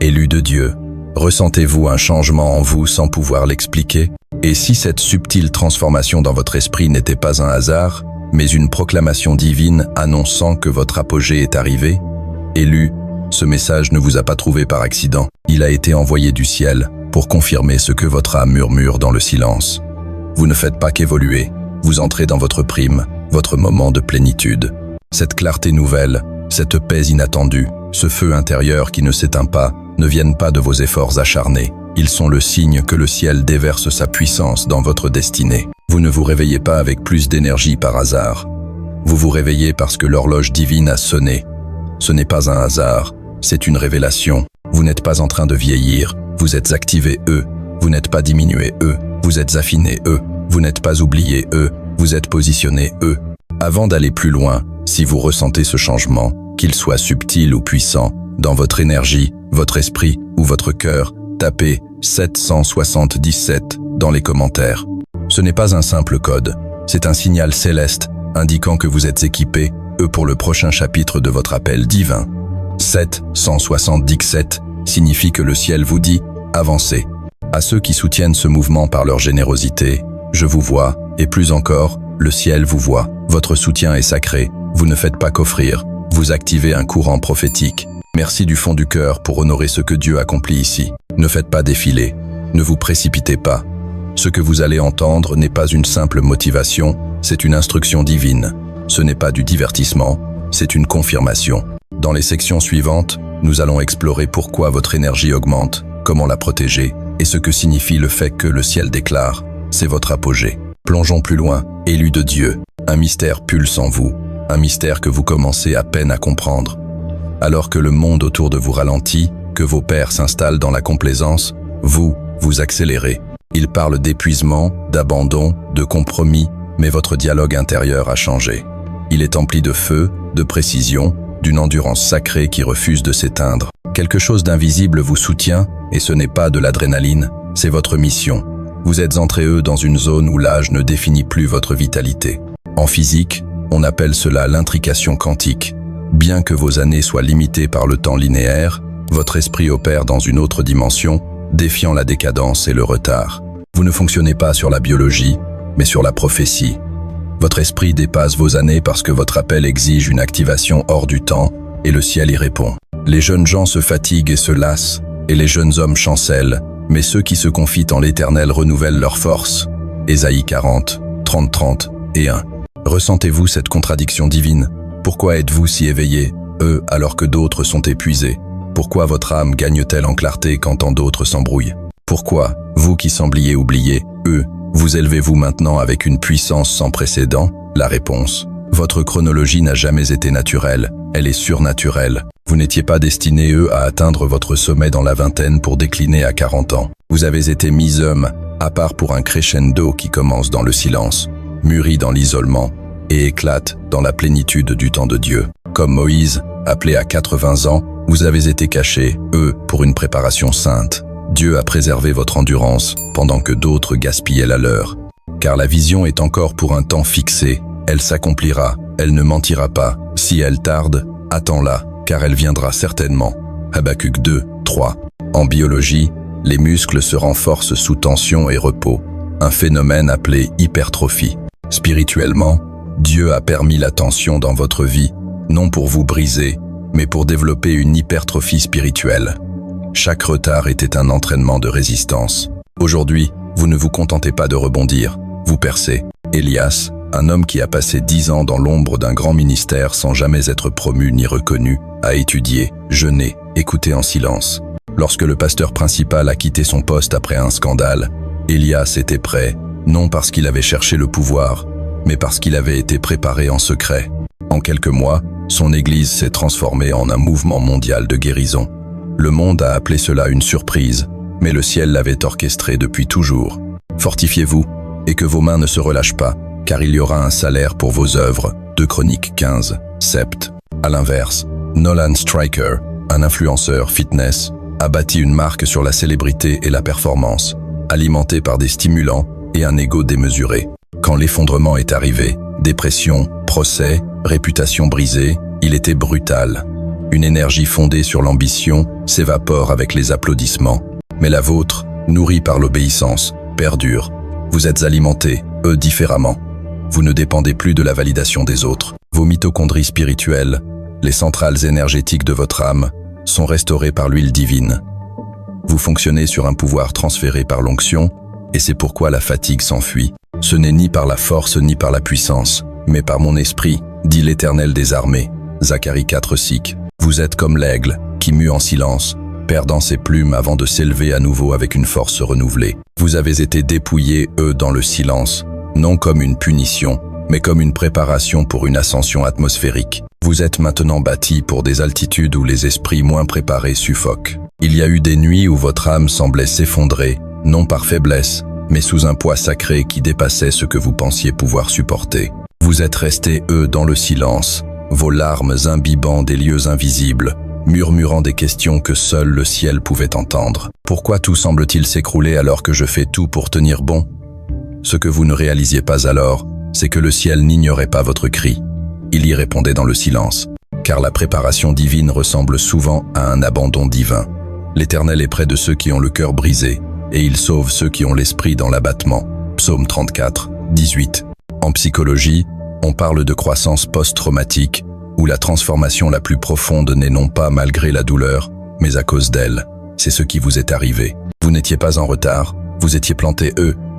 Élu de Dieu, ressentez-vous un changement en vous sans pouvoir l'expliquer? Et si cette subtile transformation dans votre esprit n'était pas un hasard, mais une proclamation divine annonçant que votre apogée est arrivé? Élu, ce message ne vous a pas trouvé par accident. Il a été envoyé du ciel pour confirmer ce que votre âme murmure dans le silence. Vous ne faites pas qu'évoluer, vous entrez dans votre prime, votre moment de plénitude. Cette clarté nouvelle, cette paix inattendue, ce feu intérieur qui ne s'éteint pas, ne viennent pas de vos efforts acharnés. Ils sont le signe que le ciel déverse sa puissance dans votre destinée. Vous ne vous réveillez pas avec plus d'énergie par hasard. Vous vous réveillez parce que l'horloge divine a sonné. Ce n'est pas un hasard, c'est une révélation. Vous n'êtes pas en train de vieillir, vous êtes activé vous n'êtes pas diminué vous êtes affiné vous n'êtes pas oublié vous êtes positionné Avant d'aller plus loin, si vous ressentez ce changement, qu'il soit subtil ou puissant, dans votre énergie, votre esprit ou votre cœur, tapez 777 dans les commentaires. Ce n'est pas un simple code, c'est un signal céleste indiquant que vous êtes équipé, pour le prochain chapitre de votre appel divin. 777 signifie que le ciel vous dit « Avancez ». À ceux qui soutiennent ce mouvement par leur générosité, je vous vois, et plus encore, le ciel vous voit. Votre soutien est sacré, vous ne faites pas qu'offrir, vous activez un courant prophétique. Merci du fond du cœur pour honorer ce que Dieu accomplit ici. Ne faites pas défiler, ne vous précipitez pas. Ce que vous allez entendre n'est pas une simple motivation, c'est une instruction divine. Ce n'est pas du divertissement, c'est une confirmation. Dans les sections suivantes, nous allons explorer pourquoi votre énergie augmente, comment la protéger, et ce que signifie le fait que le ciel déclare, c'est votre apogée. Plongeons plus loin, élu de Dieu. Un mystère pulse en vous, un mystère que vous commencez à peine à comprendre. Alors que le monde autour de vous ralentit, que vos pairs s'installent dans la complaisance, vous accélérez. Ils parlent d'épuisement, d'abandon, de compromis, mais votre dialogue intérieur a changé. Il est empli de feu, de précision, d'une endurance sacrée qui refuse de s'éteindre. Quelque chose d'invisible vous soutient, et ce n'est pas de l'adrénaline, c'est votre mission. Vous êtes entré dans une zone où l'âge ne définit plus votre vitalité. En physique, on appelle cela l'intrication quantique. Bien que vos années soient limitées par le temps linéaire, votre esprit opère dans une autre dimension, défiant la décadence et le retard. Vous ne fonctionnez pas sur la biologie, mais sur la prophétie. Votre esprit dépasse vos années parce que votre appel exige une activation hors du temps, et le ciel y répond. Les jeunes gens se fatiguent et se lassent, et les jeunes hommes chancellent, mais ceux qui se confient en l'Éternel renouvellent leurs forces. Ésaïe 40, 30 et 1. Ressentez-vous cette contradiction divine? Pourquoi êtes-vous si éveillés, alors que d'autres sont épuisés? Pourquoi votre âme gagne-t-elle en clarté quand tant d'autres s'embrouillent? Pourquoi, vous qui sembliez oublier, vous élevez-vous maintenant avec une puissance sans précédent? La réponse: votre chronologie n'a jamais été naturelle, elle est surnaturelle. Vous n'étiez pas destiné, à atteindre votre sommet dans la vingtaine pour décliner à 40 ans. Vous avez été mis homme, à part pour un crescendo qui commence dans le silence, mûrit dans l'isolement, et éclate dans la plénitude du temps de Dieu. Comme Moïse, appelé à 80 ans, vous avez été caché, pour une préparation sainte. Dieu a préservé votre endurance pendant que d'autres gaspillaient la leur. Car la vision est encore pour un temps fixé, elle s'accomplira, elle ne mentira pas. Si elle tarde, attends-la, car elle viendra certainement. Habacuc 2, 3. En biologie, les muscles se renforcent sous tension et repos, un phénomène appelé hypertrophie. Spirituellement, Dieu a permis la tension dans votre vie, non pour vous briser, mais pour développer une hypertrophie spirituelle. Chaque retard était un entraînement de résistance. Aujourd'hui, vous ne vous contentez pas de rebondir, vous percez. Elias, un homme qui a passé 10 ans dans l'ombre d'un grand ministère sans jamais être promu ni reconnu, a étudié, jeûné, écouté en silence. Lorsque le pasteur principal a quitté son poste après un scandale, Elias était prêt, non parce qu'il avait cherché le pouvoir, mais parce qu'il avait été préparé en secret. En quelques mois, son église s'est transformée en un mouvement mondial de guérison. Le monde a appelé cela une surprise, mais le ciel l'avait orchestré depuis toujours. Fortifiez-vous, et que vos mains ne se relâchent pas, car il y aura un salaire pour vos œuvres. 2 Chroniques 15, sept. À l'inverse, Nolan Striker, un influenceur fitness, a bâti une marque sur la célébrité et la performance, alimentée par des stimulants et un ego démesuré. Quand l'effondrement est arrivé, dépression, procès, réputation brisée, il était brutal. Une énergie fondée sur l'ambition s'évapore avec les applaudissements. Mais la vôtre, nourrie par l'obéissance, perdure. Vous êtes alimentés, eux, différemment. Vous ne dépendez plus de la validation des autres. Vos mitochondries spirituelles, les centrales énergétiques de votre âme, sont restaurées par l'huile divine. Vous fonctionnez sur un pouvoir transféré par l'onction, et c'est pourquoi la fatigue s'enfuit. Ce n'est ni par la force ni par la puissance, mais par mon esprit, dit l'Éternel des armées. Zacharie 4:6. Vous êtes comme l'aigle, qui mue en silence, perdant ses plumes avant de s'élever à nouveau avec une force renouvelée. Vous avez été dépouillés, eux, dans le silence, non comme une punition, mais comme une préparation pour une ascension atmosphérique. Vous êtes maintenant bâtis pour des altitudes où les esprits moins préparés suffoquent. Il y a eu des nuits où votre âme semblait s'effondrer, non par faiblesse, mais sous un poids sacré qui dépassait ce que vous pensiez pouvoir supporter. Vous êtes restés, eux, dans le silence, vos larmes imbibant des lieux invisibles, murmurant des questions que seul le ciel pouvait entendre. Pourquoi tout semble-t-il s'écrouler alors que je fais tout pour tenir bon? Ce que vous ne réalisiez pas alors, c'est que le ciel n'ignorait pas votre cri. Il y répondait dans le silence, car la préparation divine ressemble souvent à un abandon divin. L'Éternel est près de ceux qui ont le cœur brisé, et il sauve ceux qui ont l'esprit dans l'abattement. Psaume 34, 18. En psychologie, on parle de croissance post-traumatique, où la transformation la plus profonde n'est non pas malgré la douleur, mais à cause d'elle. C'est ce qui vous est arrivé. Vous n'étiez pas en retard, vous étiez plantés,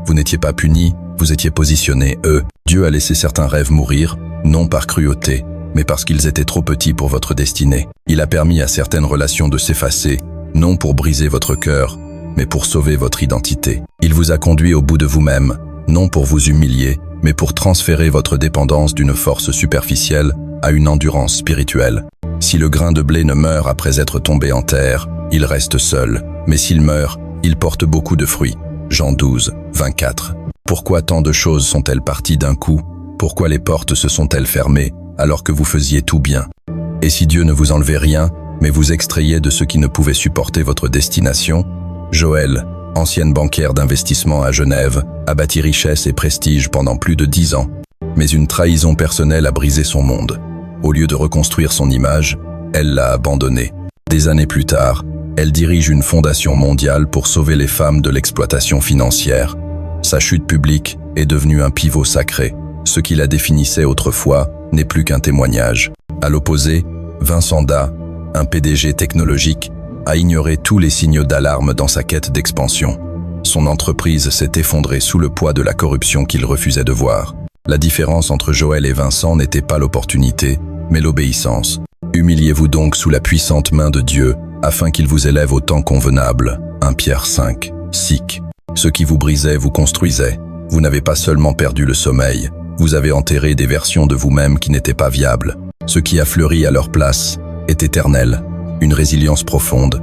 vous n'étiez pas punis, vous étiez positionnés, Dieu a laissé certains rêves mourir, non par cruauté, mais parce qu'ils étaient trop petits pour votre destinée. Il a permis à certaines relations de s'effacer, non pour briser votre cœur, mais pour sauver votre identité. Il vous a conduit au bout de vous-même, non pour vous humilier, mais pour transférer votre dépendance d'une force superficielle à une endurance spirituelle. Si le grain de blé ne meurt après être tombé en terre, il reste seul, mais s'il meurt, il porte beaucoup de fruits. Jean 12, 24. Pourquoi tant de choses sont-elles parties d'un coup? Pourquoi les portes se sont-elles fermées alors que vous faisiez tout bien? Et si Dieu ne vous enlevait rien, mais vous extrayait de ce qui ne pouvait supporter votre destination? Joël, ancienne banquière d'investissement à Genève, a bâti richesse et prestige pendant plus de 10 ans. Mais une trahison personnelle a brisé son monde. Au lieu de reconstruire son image, elle l'a abandonné. Des années plus tard, elle dirige une fondation mondiale pour sauver les femmes de l'exploitation financière. Sa chute publique est devenue un pivot sacré. Ce qui la définissait autrefois n'est plus qu'un témoignage. À l'opposé, Vincent Da, un PDG technologique, a ignoré tous les signaux d'alarme dans sa quête d'expansion. Son entreprise s'est effondrée sous le poids de la corruption qu'il refusait de voir. La différence entre Joël et Vincent n'était pas l'opportunité, mais l'obéissance. Humiliez-vous donc sous la puissante main de Dieu, afin qu'il vous élève au temps convenable. 1 Pierre 5, Sic. Ce qui vous brisait vous construisait. Vous n'avez pas seulement perdu le sommeil, vous avez enterré des versions de vous-même qui n'étaient pas viables. Ce qui a fleuri à leur place est éternel, une résilience profonde,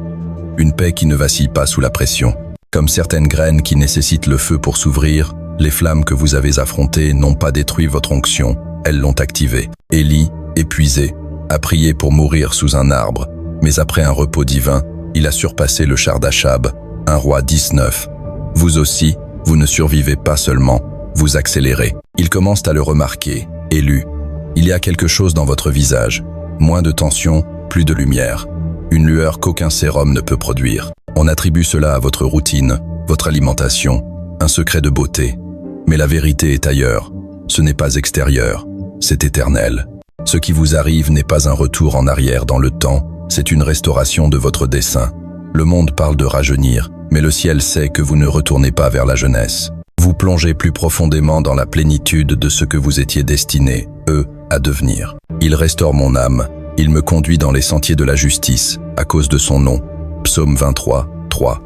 une paix qui ne vacille pas sous la pression. Comme certaines graines qui nécessitent le feu pour s'ouvrir, les flammes que vous avez affrontées n'ont pas détruit votre onction, elles l'ont activée. Élie, épuisé, a prié pour mourir sous un arbre, mais après un repos divin, il a surpassé le char d'Achab, 1 Roi 19. Vous aussi, vous ne survivez pas seulement, vous accélérez. Ils commencent à le remarquer, Élu. Il y a quelque chose dans votre visage, moins de tension, plus de lumière, une lueur qu'aucun sérum ne peut produire. On attribue cela à votre routine, votre alimentation, un secret de beauté. Mais la vérité est ailleurs, ce n'est pas extérieur, c'est éternel. Ce qui vous arrive n'est pas un retour en arrière dans le temps, c'est une restauration de votre dessein. Le monde parle de rajeunir, mais le ciel sait que vous ne retournez pas vers la jeunesse. Vous plongez plus profondément dans la plénitude de ce que vous étiez destinés, à devenir. Il restaure mon âme, il me conduit dans les sentiers de la justice, à cause de son nom. Psaume 23, 3.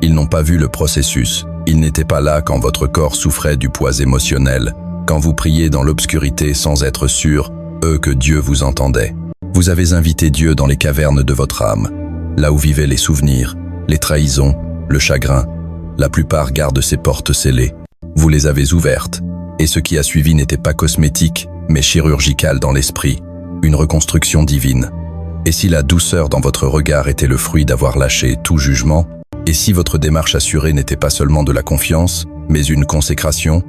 Ils n'ont pas vu le processus, ils n'étaient pas là quand votre corps souffrait du poids émotionnel, quand vous priez dans l'obscurité sans être sûr, que Dieu vous entendait. Vous avez invité Dieu dans les cavernes de votre âme, là où vivaient les souvenirs, les trahisons, le chagrin. La plupart gardent ces portes scellées. Vous les avez ouvertes, et ce qui a suivi n'était pas cosmétique, mais chirurgical dans l'esprit, une reconstruction divine. Et si la douceur dans votre regard était le fruit d'avoir lâché tout jugement, et si votre démarche assurée n'était pas seulement de la confiance, mais une consécration,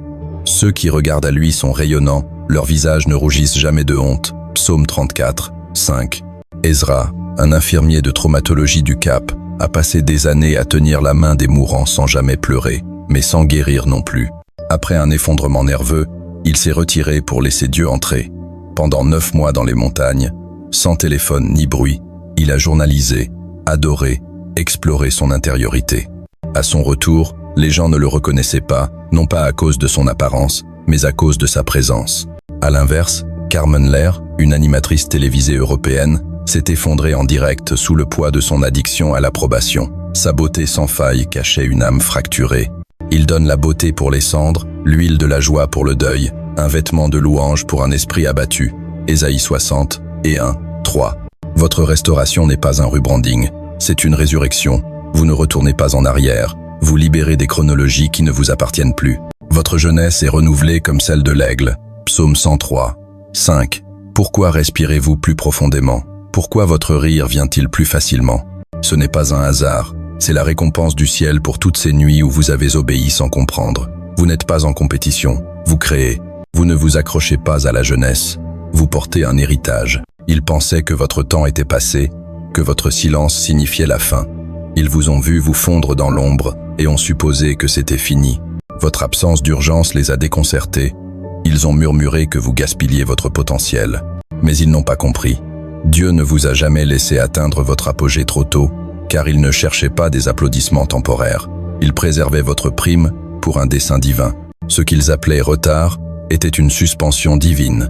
ceux qui regardent à lui sont rayonnants, leurs visages ne rougissent jamais de honte. Psaume 34, 5. Ezra, un infirmier de traumatologie du Cap, a passé des années à tenir la main des mourants sans jamais pleurer, mais sans guérir non plus. Après un effondrement nerveux, il s'est retiré pour laisser Dieu entrer. Pendant 9 mois dans les montagnes, sans téléphone ni bruit, il a journalisé, adoré, exploré son intériorité. À son retour, les gens ne le reconnaissaient pas, non pas à cause de son apparence, mais à cause de sa présence. À l'inverse, Carmen Lair, une animatrice télévisée européenne, s'est effondrée en direct sous le poids de son addiction à l'approbation. Sa beauté sans faille cachait une âme fracturée. Il donne la beauté pour les cendres, l'huile de la joie pour le deuil, un vêtement de louange pour un esprit abattu. Ésaïe 60 et 1, 3. Votre restauration n'est pas un rebranding, c'est une résurrection. Vous ne retournez pas en arrière, vous libérez des chronologies qui ne vous appartiennent plus. Votre jeunesse est renouvelée comme celle de l'aigle. Psaume 103, 5. Pourquoi respirez-vous plus profondément? Pourquoi votre rire vient-il plus facilement? Ce n'est pas un hasard, c'est la récompense du ciel pour toutes ces nuits où vous avez obéi sans comprendre. Vous n'êtes pas en compétition, vous créez. Vous ne vous accrochez pas à la jeunesse, vous portez un héritage. Ils pensaient que votre temps était passé, que votre silence signifiait la fin. Ils vous ont vu vous fondre dans l'ombre et ont supposé que c'était fini. Votre absence d'urgence les a déconcertés. Ils ont murmuré que vous gaspilliez votre potentiel. Mais ils n'ont pas compris. Dieu ne vous a jamais laissé atteindre votre apogée trop tôt, car il ne cherchait pas des applaudissements temporaires. Il préservait votre prime pour un dessein divin. Ce qu'ils appelaient retard était une suspension divine.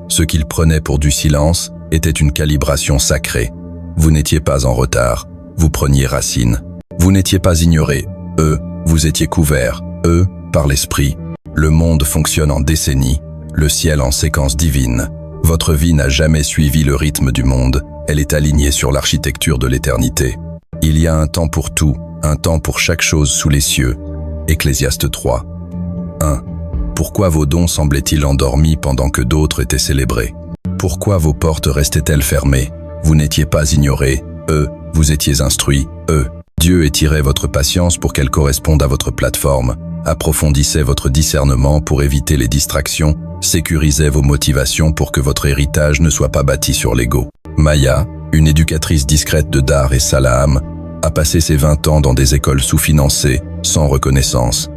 Ce qu'ils prenaient pour du silence était une calibration sacrée. Vous n'étiez pas en retard, vous preniez racine. Vous n'étiez pas ignorés, eux, vous étiez couverts, eux, par l'esprit. Le monde fonctionne en décennies, le ciel en séquence divine. Votre vie n'a jamais suivi le rythme du monde, elle est alignée sur l'architecture de l'éternité. Il y a un temps pour tout, un temps pour chaque chose sous les cieux. Ecclésiaste 3, 1. Pourquoi vos dons semblaient-ils endormis pendant que d'autres étaient célébrés? Pourquoi vos portes restaient-elles fermées? Vous n'étiez pas ignorés, eux, vous étiez instruits, eux. Dieu étirait votre patience pour qu'elle corresponde à votre plateforme, approfondissait votre discernement pour éviter les distractions, sécurisait vos motivations pour que votre héritage ne soit pas bâti sur l'ego. Maya, une éducatrice discrète de Dar et Salaam, a passé ses 20 ans dans des écoles sous-financées, sans reconnaissance.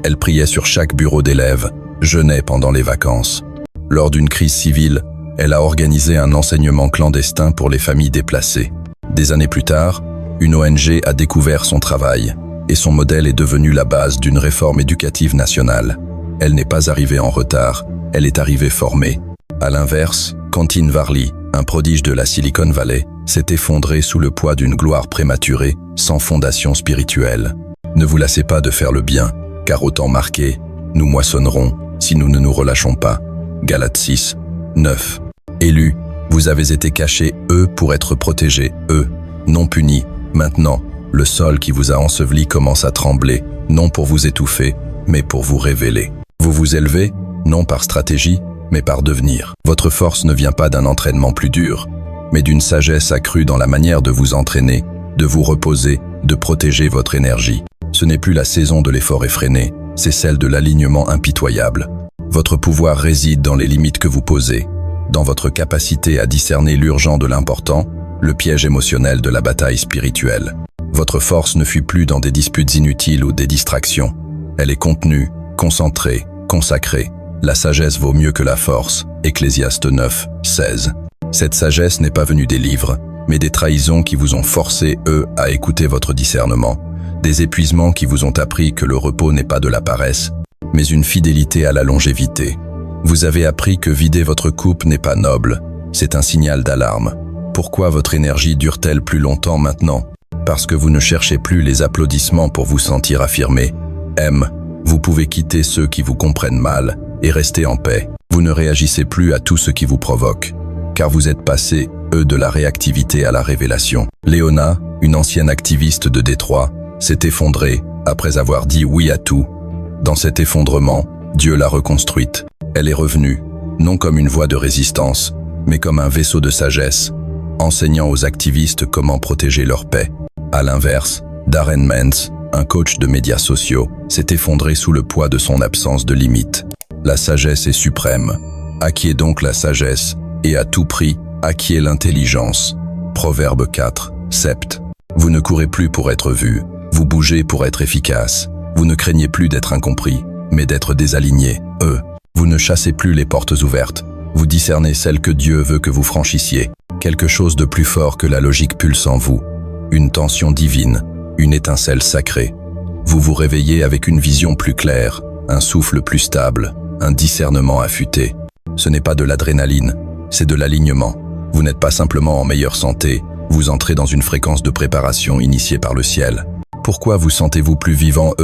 Elle priait sur chaque bureau d'élèves, jeûnait pendant les vacances. Lors d'une crise civile, elle a organisé un enseignement clandestin pour les familles déplacées. Des années plus tard, une ONG a découvert son travail, et son modèle est devenu la base d'une réforme éducative nationale. Elle n'est pas arrivée en retard, elle est arrivée formée. À l'inverse, Quentin Varley, un prodige de la Silicon Valley, s'est effondré sous le poids d'une gloire prématurée, sans fondation spirituelle. Ne vous lassez pas de faire le bien, car au temps marqué, nous moissonnerons si nous ne nous relâchons pas. Galates 6, 9. Élus, vous avez été cachés, eux, pour être protégés, eux, non punis. Maintenant, le sol qui vous a enseveli commence à trembler, non pour vous étouffer, mais pour vous révéler. Vous vous élevez, non par stratégie, mais par devenir. Votre force ne vient pas d'un entraînement plus dur, mais d'une sagesse accrue dans la manière de vous entraîner, de vous reposer, de protéger votre énergie. Ce n'est plus la saison de l'effort effréné, c'est celle de l'alignement impitoyable. Votre pouvoir réside dans les limites que vous posez, dans votre capacité à discerner l'urgent de l'important, le piège émotionnel de la bataille spirituelle. Votre force ne fuit plus dans des disputes inutiles ou des distractions. Elle est contenue, concentrée, consacrée. La sagesse vaut mieux que la force. Ecclésiaste 9, 16. Cette sagesse n'est pas venue des livres, mais des trahisons qui vous ont forcé, eux, à écouter votre discernement. Des épuisements qui vous ont appris que le repos n'est pas de la paresse, mais une fidélité à la longévité. Vous avez appris que vider votre coupe n'est pas noble, c'est un signal d'alarme. Pourquoi votre énergie dure-t-elle plus longtemps maintenant? Parce que vous ne cherchez plus les applaudissements pour vous sentir affirmé. Vous pouvez quitter ceux qui vous comprennent mal et rester en paix. Vous ne réagissez plus à tout ce qui vous provoque, car vous êtes passé, eux, de la réactivité à la révélation. Léona, une ancienne activiste de Détroit, s'est effondrée après avoir dit oui à tout. Dans cet effondrement, Dieu l'a reconstruite. Elle est revenue, non comme une voie de résistance, mais comme un vaisseau de sagesse, enseignant aux activistes comment protéger leur paix. À l'inverse, Darren Mans, un coach de médias sociaux, s'est effondré sous le poids de son absence de limite. La sagesse est suprême. À qui est donc la sagesse? Et à tout prix, à qui est l'intelligence? Proverbe 4, Sept. Vous ne courez plus pour être vu, vous bougez pour être efficace. Vous ne craignez plus d'être incompris, mais d'être désaligné. Vous ne chassez plus les portes ouvertes, vous discernez celles que Dieu veut que vous franchissiez. Quelque chose de plus fort que la logique pulse en vous. Une tension divine, une étincelle sacrée. Vous vous réveillez avec une vision plus claire, un souffle plus stable, un discernement affûté. Ce n'est pas de l'adrénaline, c'est de l'alignement. Vous n'êtes pas simplement en meilleure santé, vous entrez dans une fréquence de préparation initiée par le ciel. Pourquoi vous sentez-vous plus vivant,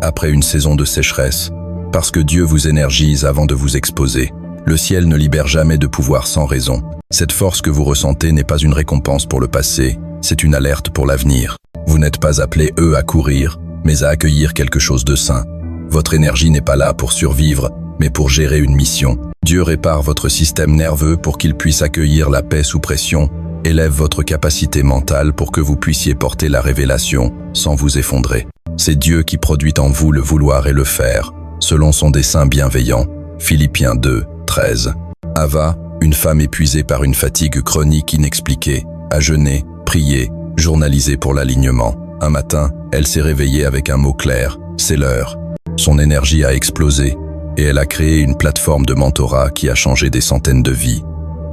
après une saison de sécheresse? Parce que Dieu vous énergise avant de vous exposer. Le ciel ne libère jamais de pouvoir sans raison. Cette force que vous ressentez n'est pas une récompense pour le passé, c'est une alerte pour l'avenir. Vous n'êtes pas appelé, à courir, mais à accueillir quelque chose de sain. Votre énergie n'est pas là pour survivre, mais pour gérer une mission. Dieu répare votre système nerveux pour qu'il puisse accueillir la paix sous pression, élève votre capacité mentale pour que vous puissiez porter la révélation sans vous effondrer. C'est Dieu qui produit en vous le vouloir et le faire, selon son dessein bienveillant. Philippiens 2, 13. Ava, une femme épuisée par une fatigue chronique inexpliquée, a jeûné, prié, journalisé pour l'alignement. Un matin, elle s'est réveillée avec un mot clair, c'est l'heure. Son énergie a explosé et elle a créé une plateforme de mentorat qui a changé des centaines de vies.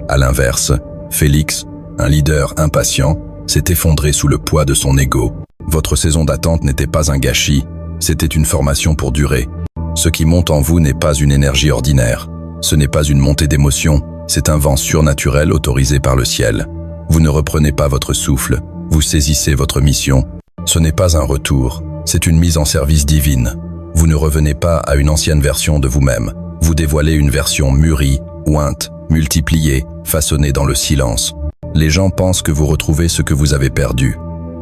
À l'inverse, Félix, un leader impatient, s'est effondré sous le poids de son ego. Votre saison d'attente n'était pas un gâchis, c'était une formation pour durer. Ce qui monte en vous n'est pas une énergie ordinaire. Ce n'est pas une montée d'émotion, c'est un vent surnaturel autorisé par le ciel. Vous ne reprenez pas votre souffle, vous saisissez votre mission. Ce n'est pas un retour, c'est une mise en service divine. Vous ne revenez pas à une ancienne version de vous-même. Vous dévoilez une version mûrie, ointe, multipliée, façonnée dans le silence. Les gens pensent que vous retrouvez ce que vous avez perdu.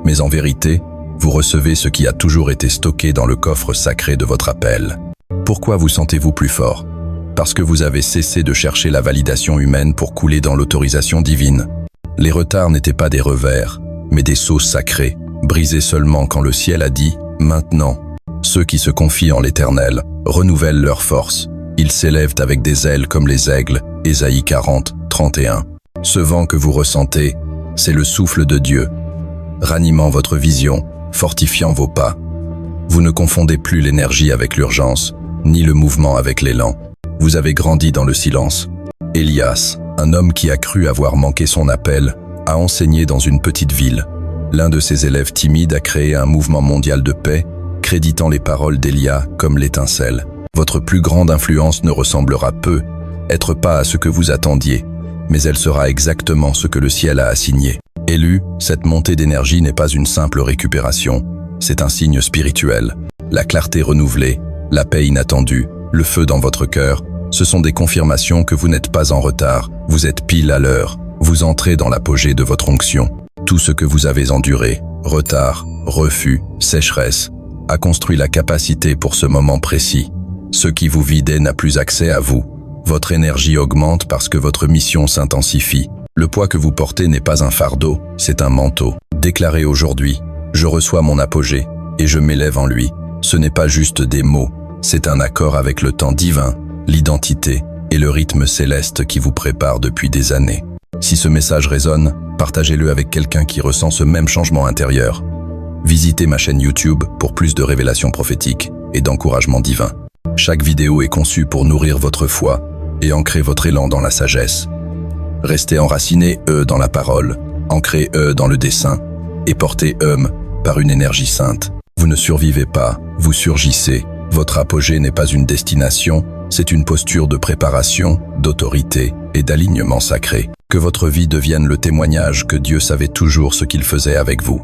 Mais en vérité, vous recevez ce qui a toujours été stocké dans le coffre sacré de votre appel. Pourquoi vous sentez-vous plus fort? Parce que vous avez cessé de chercher la validation humaine pour couler dans l'autorisation divine. Les retards n'étaient pas des revers, mais des sauts sacrés, brisés seulement quand le ciel a dit « maintenant ». Ceux qui se confient en l'Éternel renouvellent leur force. Ils s'élèvent avec des ailes comme les aigles. Ésaïe 40, 31. Ce vent que vous ressentez, c'est le souffle de Dieu, ranimant votre vision, fortifiant vos pas. Vous ne confondez plus l'énergie avec l'urgence, ni le mouvement avec l'élan. Vous avez grandi dans le silence. Elias, un homme qui a cru avoir manqué son appel, a enseigné dans une petite ville. L'un de ses élèves timides a créé un mouvement mondial de paix, créditant les paroles d'Élia comme l'étincelle. Votre plus grande influence ne ressemblera peu, être pas à ce que vous attendiez, mais elle sera exactement ce que le ciel a assigné. Élu, cette montée d'énergie n'est pas une simple récupération, c'est un signe spirituel. La clarté renouvelée, la paix inattendue, le feu dans votre cœur, ce sont des confirmations que vous n'êtes pas en retard, vous êtes pile à l'heure, vous entrez dans l'apogée de votre onction. Tout ce que vous avez enduré, retard, refus, sécheresse, a construit la capacité pour ce moment précis. Ce qui vous vidait n'a plus accès à vous. Votre énergie augmente parce que votre mission s'intensifie. Le poids que vous portez n'est pas un fardeau, c'est un manteau. Déclarez aujourd'hui, je reçois mon apogée et je m'élève en lui. Ce n'est pas juste des mots, c'est un accord avec le temps divin, l'identité et le rythme céleste qui vous prépare depuis des années. Si ce message résonne, partagez-le avec quelqu'un qui ressent ce même changement intérieur. Visitez ma chaîne YouTube pour plus de révélations prophétiques et d'encouragement divin. Chaque vidéo est conçue pour nourrir votre foi et ancrer votre élan dans la sagesse. Restez enraciné, dans la parole, ancré, dans le dessein, et porté, par une énergie sainte. Vous ne survivez pas, vous surgissez. Votre apogée n'est pas une destination, c'est une posture de préparation, d'autorité et d'alignement sacré. Que votre vie devienne le témoignage que Dieu savait toujours ce qu'il faisait avec vous.